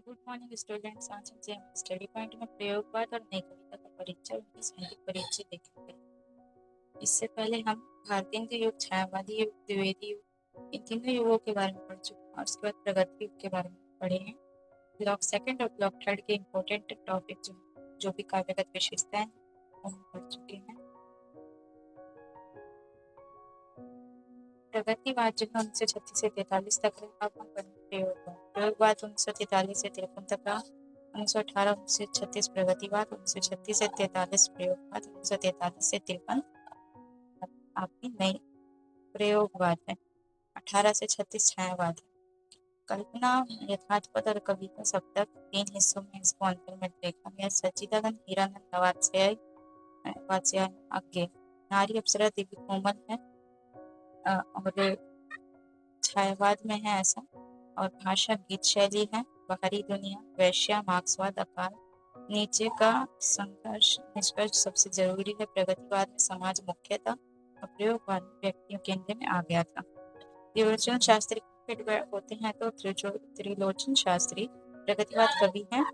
Good morning students. आज से हम स्टडी पॉइंट में प्रयोगवाद और नई कविता का परिचय उनकी साहित्यिक परिचय देखेंगे। इससे पहले हम भारतीय युग, छायावादी युग, द्विवेदी युग, इन तीनों युगों के बारे में पढ़ चुके हैं और उसके बाद प्रगति युग के बारे में पढ़े हैं। ब्लॉक सेकंड और ब्लॉक थर्ड के इम्पोर्टेंट टॉपिक जो भी काव्यगत विशेषताएं वो हम पढ़ चुके हैं। प्रगतिवाद जो है 1936 से 43 तक रहा। अब हम पढ़ेंगे प्रयोगवाद 1943 से 53 तक रहा। 1918 1936 प्रगतिवाद, 1936 से 43 प्रयोगवाद, 1943 से 53 आपकी नई प्रयोगवाद है। 18 से 36 छायावाद है। कल्पना, यथार्थवाद और कविता सप्तक 3 हिस्सों में इसको अंतर में देखा गया। सच्चिदानंद हीरानंद वात्स्यायन आज्ञे, नारी अप्सरा दिव्य कोमल है और छायावाद में है ऐसा। और भाषा गीत शैली है। बाहरी दुनिया, वैश्या, मार्क्सवाद, अकाल, नीचे का संघर्ष, निष्कर्ष सबसे जरूरी है। प्रगतिवाद में समाज मुख्यतः और प्रयोगवाद में व्यक्तियों केंद्र में आ गया था। त्रिलोचन शास्त्री होते हैं तो त्रिलोचन शास्त्री प्रगतिवाद कवि हैं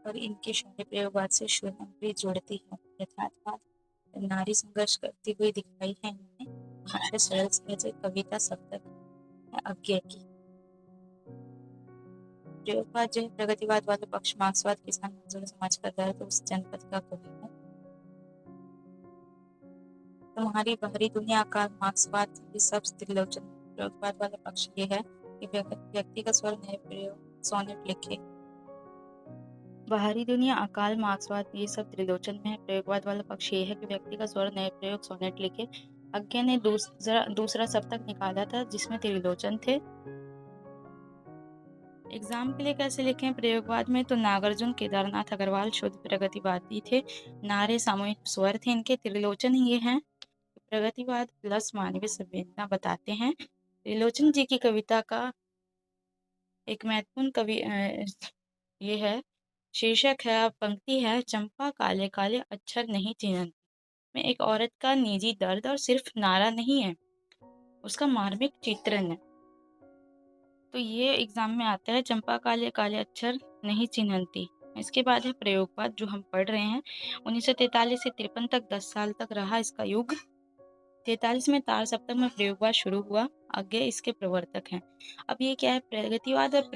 और इनकी शैली प्रयोगवाद से शुरुआत जुड़ती है। यथार्थवाद, नारी संघर्ष करती हुई दिखाई है इन्होंने। भाषा सरल सहज, कविता सप्तक अज्ञे की। प्रयोगवाद जो है प्रगतिवाद वाले पक्ष, मार्क्सवाद, किसान मजदूर समाज का दर्द, उस जनपद का कवि है। तुम्हारी बाहरी दुनिया, अकाल, मार्क्सवाद, ये सब त्रिलोचन। प्रयोगवाद वाला पक्ष ये है कि व्यक्ति का स्वर नए प्रयोग सोनेट लिखे। बाहरी दुनिया, अकाल, मार्क्सवाद, ये सब त्रिलोचन में है। प्रयोगवाद वाला पक्ष ये है कि व्यक्ति का स्वर नए प्रयोग सोनेट लिखे। अज्ञे ने दूसरा सप्तक निकाला था जिसमें त्रिलोचन थे। एग्जाम के लिए कैसे लिखें प्रयोगवाद में? तो नागार्जुन, केदारनाथ अग्रवाल शुद्ध प्रगतिवादी थे। नारे सामूहिक स्वर थे इनके। त्रिलोचन ये हैं प्रगतिवाद प्लस मानवीय संवेदना बताते हैं। त्रिलोचन जी की कविता का एक महत्वपूर्ण कवि ये है, शीर्षक है, पंक्ति है, चंपा काले काले अक्षर नहीं चिन्हती, में एक औरत का निजी दर्द और सिर्फ नारा नहीं है, उसका मार्मिक चित्रण है। तो ये एग्जाम में आता है, चंपा काले काले अक्षर नहीं चिन्हती। इसके बाद है प्रयोगवाद जो हम पढ़ रहे हैं। 1943 से 53 तक 10 साल तक रहा इसका युग। 43 में तार सप्तक में प्रयोगवाद शुरू हुआ। आगे इसके प्रवर्तक हैं। अब ये क्या है, प्रगतिवाद और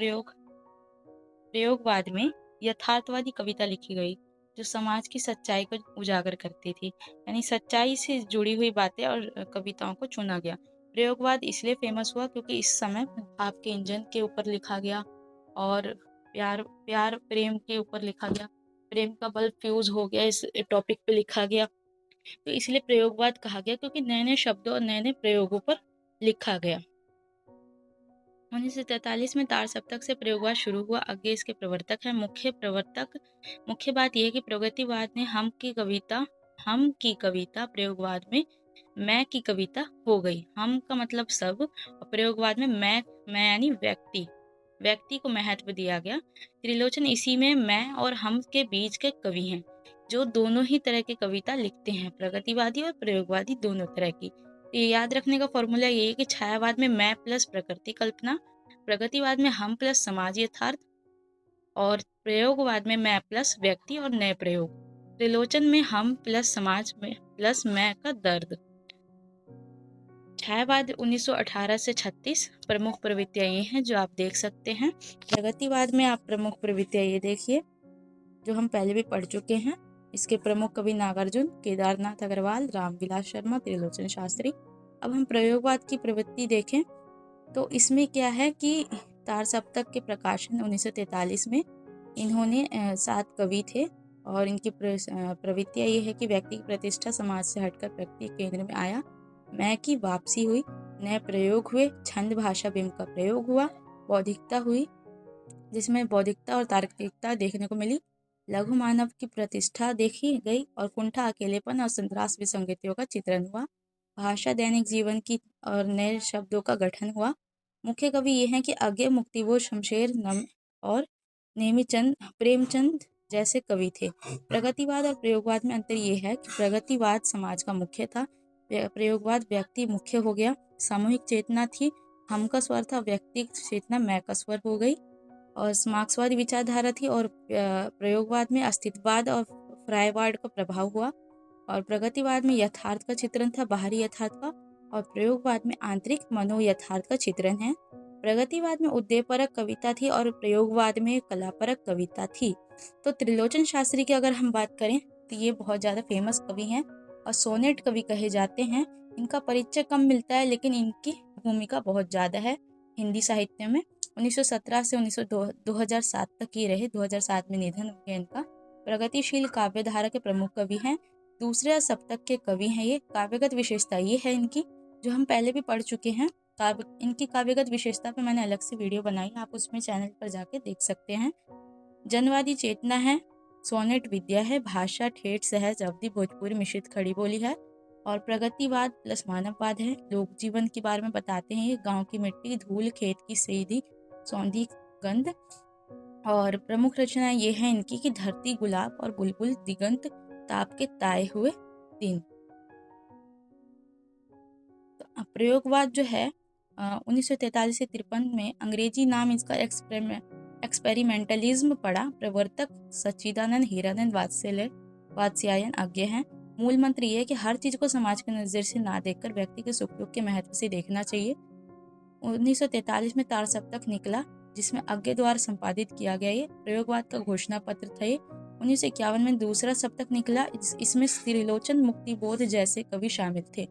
प्रयोगवाद में यथार्थवादी कविता लिखी गई जो समाज की सच्चाई को उजागर करती थी, यानी सच्चाई से जुड़ी हुई बातें और कविताओं को चुना गया। प्रयोगवाद इसलिए फेमस हुआ क्योंकि इस समय आपके इंजन के ऊपर लिखा गया और प्यार प्रेम के ऊपर लिखा गया। प्रेम का बल्ब फ्यूज हो गया, इस टॉपिक पे लिखा गया, तो इसलिए प्रयोगवाद कहा गया क्योंकि नए नए शब्दों और नए नए प्रयोगों पर लिखा गया। 1943 में तार सप्तक से प्रयोगवाद शुरू हुआ। आगे इसके प्रवर्तक है। मुख्य बात यह है कि प्रगतिवाद ने हम की कविता प्रयोगवाद में मैं की कविता हो गई। हम का मतलब सब और प्रयोगवाद में मैं यानी व्यक्ति को महत्व दिया गया। त्रिलोचन इसी में मैं और हम के बीच के कवि हैं जो दोनों ही तरह की कविता लिखते हैं, प्रगतिवादी और प्रयोगवादी दोनों तरह की। ये याद रखने का फॉर्मूला ये है कि छायावाद में मैं प्लस प्रकृति कल्पना, प्रगतिवाद में हम प्लस समाज यथार्थ और प्रयोगवाद में मैं प्लस व्यक्ति और नए प्रयोग। त्रिलोचन में हम प्लस समाज में प्लस मैं का दर्द। छायावाद 1918 से 36 प्रमुख प्रवृत्तियां ये हैं जो आप देख सकते हैं। प्रगतिवाद में आप प्रमुख प्रवृत्तियां ये देखिए जो हम पहले भी पढ़ चुके हैं। इसके प्रमुख कवि नागार्जुन, केदारनाथ अग्रवाल, रामविलास शर्मा, त्रिलोचन शास्त्री। अब हम प्रयोगवाद की प्रवृत्ति देखें तो इसमें क्या है कि तार सप्तक के प्रकाशन 1943 में इन्होंने 7 कवि थे और इनकी प्रवृत्तियां ये है कि व्यक्ति की प्रतिष्ठा समाज से हटकर प्रकृति केंद्र में आया, मैं की वापसी हुई, नए प्रयोग हुए, छंद भाषा बिंब का प्रयोग हुआ, बौद्धिकता हुई जिसमें बौद्धिकता और तार्किकता देखने को मिली, लघु मानव की प्रतिष्ठा देखी गई और कुंठा अकेलेपन और संतरास विसंगतियों का चित्रण हुआ। भाषा दैनिक जीवन की और नए शब्दों का गठन हुआ। मुख्य कवि ये हैं कि आगे मुक्तिबोध, शमशेर और नेमीचंद, प्रेमचंद जैसे कवि थे। प्रगतिवाद और प्रयोगवाद में अंतर ये है कि प्रगतिवाद समाज का मुख्य था, प्रयोगवाद व्यक्ति मुख्य हो गया। सामूहिक चेतना थी हम का स्वर था, व्यक्ति चेतना मैं का स्वर हो गई। और मार्क्सवादी विचारधारा थी और प्रयोगवाद में अस्तित्ववाद और फ्रायवाद का प्रभाव हुआ। और प्रगतिवाद में यथार्थ का चित्रण था, बाहरी यथार्थ का। और प्रयोगवाद में आंतरिक मनोयथार्थ का चित्रण है। प्रगतिवाद में उद्देयपरक कविता थी और प्रयोगवाद में कलापरक कविता थी। तो त्रिलोचन शास्त्री की अगर हम बात करें तो ये बहुत ज़्यादा फेमस कवि हैं और सोनेट कवि कहे जाते हैं। इनका परिचय कम मिलता है लेकिन इनकी भूमिका बहुत ज़्यादा है हिंदी साहित्य में। 1917 से 2007 तक ये रहे, 2007 में निधन हो गया इनका। प्रगतिशील काव्यधारा के प्रमुख कवि हैं, दूसरे सप्तक के कवि हैं ये। काव्यगत विशेषता ये है इनकी, जो हम पहले भी पढ़ चुके हैं। इनकी काव्यगत विशेषता पे मैंने अलग से वीडियो बनाई, आप उसमें चैनल पर जाके देख सकते हैं। जनवादी चेतना है, सोनेट विद्या है, भाषा ठेठ सहज अवधि भोजपुरी मिश्रित खड़ी बोली है। और प्रगतिवाद प्लस मानववाद है, लोक जीवन के बारे में बताते हैं ये। गांव की मिट्टी, धूल, खेत की सीधी सौंधी गंध। और प्रमुख रचना ये है इनकी कि धरती गुलाब और बुलबुल, दिगंत ताप के ताए हुए दिन। तो प्रयोगवाद जो है 1943 से 53 में, अंग्रेजी नाम इसका एक्सपेरिमेंटलिज्म पड़ा। प्रवर्तक सच्चिदानंद हीरानंद वात्स्यायन आज्ञा है। मूल मंत्र ये है कि हर चीज को समाज के नजर से ना देखकर व्यक्ति के सुख दुख के महत्व से देखना चाहिए। 1943 में तार सप्तक निकला जिसमें अज्ञे द्वारा संपादित किया गया ये प्रयोगवाद का घोषणा पत्र था। 1951 में दूसरा सप्तक निकला, इसमें त्रिलोचन, मुक्तिबोध जैसे कवि शामिल थे।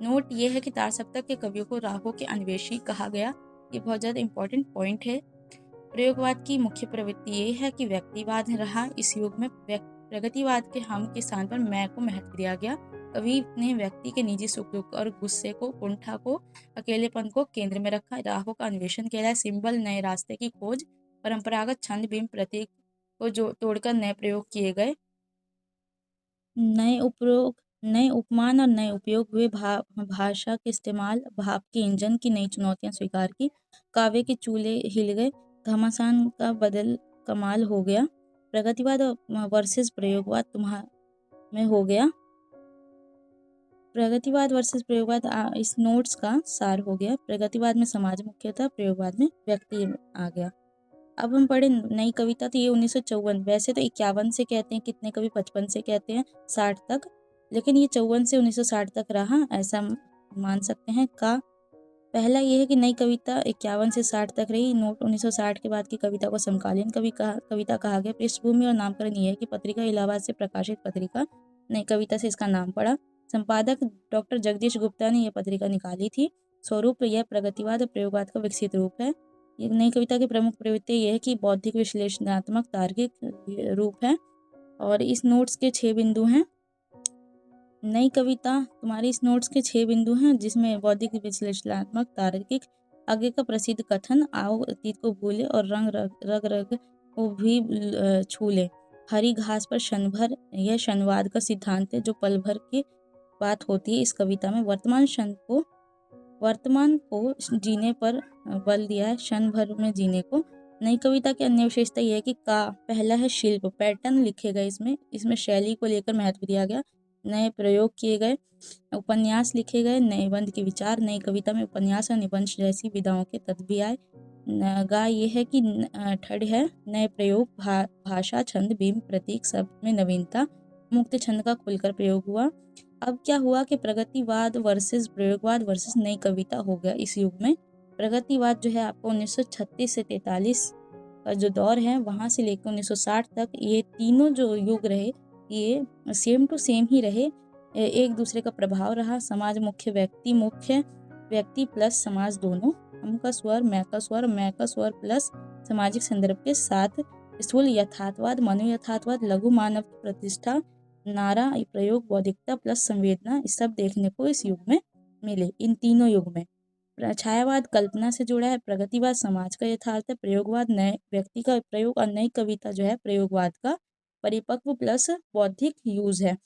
नोट ये है कि तार सप्तक के कवियों को राहों के अन्वेषी कहा गया। ये बहुत ज़्यादा इंपॉर्टेंट पॉइंट है। प्रयोगवाद की मुख्य प्रवृत्ति ये है कि व्यक्तिवाद रहा इस युग में। प्रगतिवाद के हम के स्थान पर मैं को महत्व दिया गया। कवि ने व्यक्ति के निजी सुख दुख और गुस्से को, कुंठा को, अकेलेपन को केंद्र में रखा। राहों का अन्वेषण किया, सिंबल, नए रास्ते की खोज, परंपरागत छंद, बिंब, प्रतीक को जो तोड़कर नए प्रयोग किए गए। नए उपमान और नए उपयोग हुए। भाषा के इस्तेमाल, भाव के इंजन की नई चुनौतियां स्वीकार की। काव्य के चूल्हे हिल गए, घमासान का बदल कमाल हो गया। प्रगतिवाद वर्सेस प्रयोगवाद में हो गया। प्रगतिवाद वर्सेस प्रयोगवाद इस नोट्स का सार हो गया। प्रगतिवाद में समाज मुख्य था, प्रयोगवाद में व्यक्ति आ गया। अब हम पढ़े नई कविता, तो ये 1954, वैसे तो 51 से कहते हैं कितने कवि, 55 से कहते हैं 60 तक, लेकिन ये 54 से 1960 तक रहा, ऐसा मान सकते हैं। का पहला ये है कि नई कविता 51 से 60 तक रही। नोट 1960 के बाद की कविता को समकालीन कविता कहा गया। पृष्ठभूमि और नामकरण ये है कि पत्रिका इलाहाबाद से प्रकाशित पत्रिका नई कविता से इसका नाम पड़ा। संपादक डॉक्टर जगदीश गुप्ता ने यह पत्रिका निकाली थी। स्वरूप यह प्रगतिवाद और प्रयोगवाद का विकसित रूप है। ये नई कविता की प्रमुख प्रवृत्ति यह है कि बौद्धिक, विश्लेषणात्मक, तार्किक रूप है। और इस नोट्स के 6 बिंदु हैं। नई कविता तुम्हारी इस नोट्स के 6 बिंदु हैं, जिसमें बौद्धिक, विश्लेषणात्मक, तार्किक, आगे का प्रसिद्ध कथन, आओ अतीत को भूले और रग रग को भी छू ले, हरी घास पर क्षण भर, यह क्षणवाद का सिद्धांत है जो पल भर की बात होती है इस कविता में। वर्तमान को जीने पर बल दिया है, क्षण भर में जीने को। नई कविता की अन्य विशेषता यह है कि पहला है शिल्प, पैटर्न लिखे गए इसमें शैली को लेकर महत्व दिया गया। नए प्रयोग किए गए, उपन्यास लिखे गए, नए निबंध के विचार। नई कविता में उपन्यास और निबंध जैसी विधाओं के तत्व भी आए। ये है कि ठड है, नए प्रयोग, भाषा, छंद, बिंब, प्रतीक, शब्द में नवीनता, मुक्त छंद का खुलकर प्रयोग हुआ। अब क्या हुआ कि प्रगतिवाद वर्सेस प्रयोगवाद वर्सेस नई कविता हो गया इस युग में। प्रगतिवाद जो है आपको 1936 से 43 का जो दौर है, वहाँ से लेकर 1960 तक, ये तीनों जो युग रहे ये सेम टू सेम ही रहे। एक दूसरे का प्रभाव रहा। समाज मुख्य, व्यक्ति प्लस समाज दोनों, हम का स्वर, मैं का स्वर प्लस सामाजिक संदर्भ के साथ। स्थूल यथार्थवाद, मनो यथार्थवाद, लघु मानव की प्रतिष्ठा, नारा प्रयोग, बौद्धिकता प्लस संवेदना, इस सब देखने को इस युग में मिले, इन तीनों युग में। छायावाद कल्पना से जुड़ा है, प्रगतिवाद समाज का यथार्थ है, प्रयोगवाद नए व्यक्ति का प्रयोग, और नई कविता जो है प्रयोगवाद का परिपक्व प्लस बौद्धिक यूज है।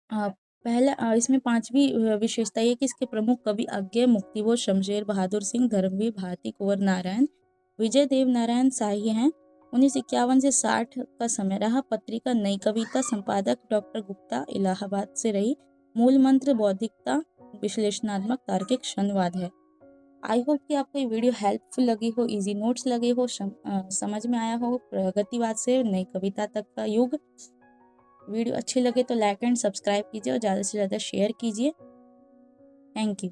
पहला इसमें 5वीं विशेषता है कि इसके प्रमुख कवि अज्ञे, मुक्तिबोध, शमशेर बहादुर सिंह, धर्मवीर, भारती, कुंवर नारायण, विजय देव नारायण शाही हैं। 1951 से 60 का समय रहा। पत्रिका नई कविता, संपादक डॉक्टर गुप्ता, इलाहाबाद से रही। मूल मंत्र बौद्धिकता, विश्लेषणात्मक, तार्किक, क्षणवाद है। आई होप कि आपको ये वीडियो हेल्पफुल लगी हो, इजी नोट्स लगे हो, समझ में आया हो प्रगतिवाद से नई कविता तक का युग। वीडियो अच्छी लगे तो लाइक एंड सब्सक्राइब कीजिए और ज़्यादा से ज़्यादा शेयर कीजिए। Thank you.